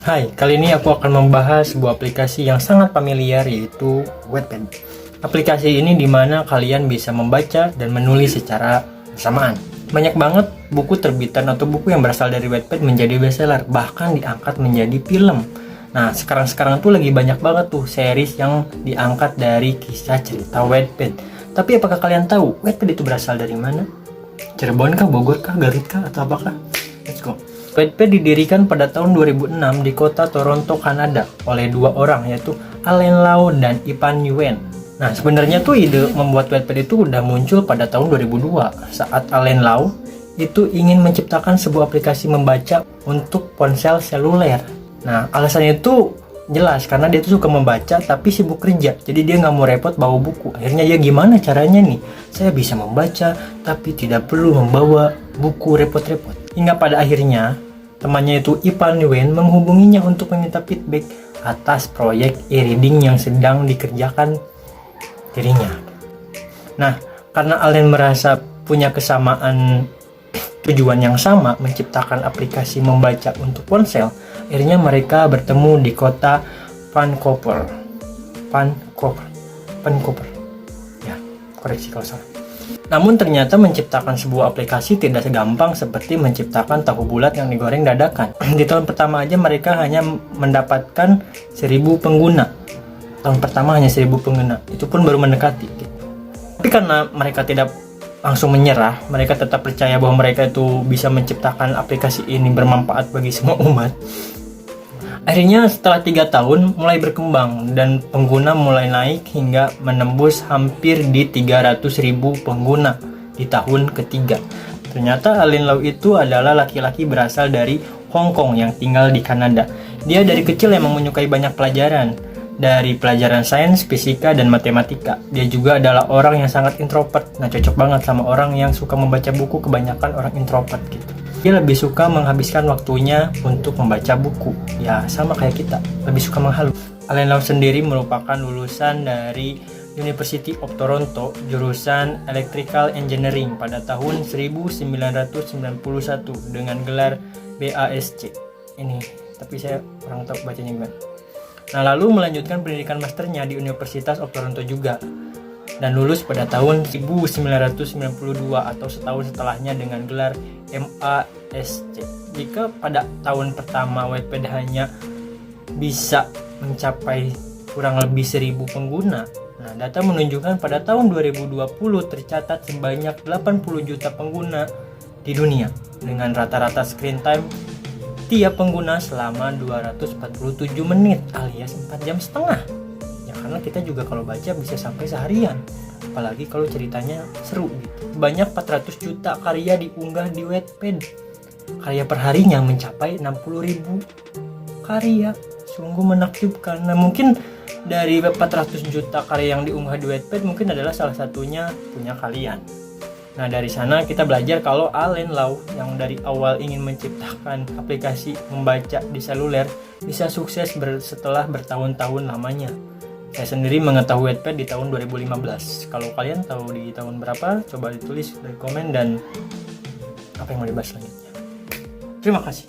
Hai, kali ini aku akan membahas sebuah aplikasi yang sangat familiar, yaitu Wattpad. Aplikasi ini dimana kalian bisa membaca dan menulis secara bersamaan. Banyak banget buku terbitan atau buku yang berasal dari Wattpad menjadi bestseller, bahkan diangkat menjadi film. Nah, sekarang tuh lagi banyak banget tuh series yang diangkat dari kisah cerita Wattpad. Tapi apakah kalian tahu Wattpad itu berasal dari mana? Cirebon kah, Bogor kah, Garut kah, atau apakah? Let's go. Wattpad didirikan pada tahun 2006 di kota Toronto, Kanada oleh dua orang, yaitu Allen Lau dan Ipan Nguyen. Nah, sebenarnya tuh ide membuat Wattpad itu udah muncul pada tahun 2002 saat Allen Lau itu ingin menciptakan sebuah aplikasi membaca untuk ponsel seluler. Nah, alasannya itu jelas karena dia tuh suka membaca tapi sibuk kerja, jadi dia nggak mau repot bawa buku. Akhirnya ya gimana caranya nih, saya bisa membaca tapi tidak perlu membawa buku repot-repot. Hingga pada akhirnya temannya itu Ipan Nguyen menghubunginya untuk meminta feedback atas proyek e-reading yang sedang dikerjakan dirinya. Nah, karena Allen merasa punya kesamaan tujuan yang sama, menciptakan aplikasi membaca untuk ponsel, akhirnya mereka bertemu di kota Vancouver. Ya, koreksi kalau salah. Namun ternyata menciptakan sebuah aplikasi tidak segampang seperti menciptakan tahu bulat yang digoreng dadakan. Di tahun pertama aja mereka hanya mendapatkan 1000 pengguna. Tahun pertama hanya 1000 pengguna, itu pun baru mendekati. Tapi karena mereka tidak langsung menyerah, mereka tetap percaya bahwa mereka itu bisa menciptakan aplikasi ini bermanfaat bagi semua umat. Akhirnya setelah 3 tahun mulai berkembang dan pengguna mulai naik hingga menembus hampir di 300.000 pengguna di tahun ketiga. Ternyata Allen Lau itu adalah laki-laki berasal dari Hong Kong yang tinggal di Kanada. Dia dari kecil emang menyukai banyak pelajaran, dari pelajaran sains, fisika, dan matematika. Dia juga adalah orang yang sangat introvert. Nah, cocok banget sama orang yang suka membaca buku, kebanyakan orang introvert gitu. Dia lebih suka menghabiskan waktunya untuk membaca buku. Ya, sama kayak kita, lebih suka menghalu. Allen Lau sendiri merupakan lulusan dari University of Toronto, jurusan Electrical Engineering pada tahun 1991 dengan gelar BASC. Ini, tapi saya kurang tahu bacanya gimana. Nah, lalu melanjutkan pendidikan masternya di Universitas of Toronto juga, dan lulus pada tahun 1992 atau setahun setelahnya dengan gelar MASC. Jika pada tahun pertama Wattpad hanya bisa mencapai kurang lebih 1000 pengguna, nah data menunjukkan pada tahun 2020 tercatat sebanyak 80 juta pengguna di dunia dengan rata-rata screen time tiap pengguna selama 247 menit alias 4,5 jam. Ya karena kita juga kalau baca bisa sampai seharian, apalagi kalau ceritanya seru gitu. Banyak 400 juta karya diunggah di Wattpad. Karya perharinya mencapai 60.000 karya. Sungguh menakjubkan. Nah, mungkin dari 400 juta karya yang diunggah di Wattpad mungkin adalah salah satunya punya kalian. Nah, dari sana kita belajar kalau Allen Lau yang dari awal ingin menciptakan aplikasi membaca di seluler bisa sukses setelah bertahun-tahun lamanya. Saya sendiri mengetahui Wattpad di tahun 2015. Kalau kalian tahu di tahun berapa, coba ditulis di komen dan apa yang mau dibahas selanjutnya. Terima kasih.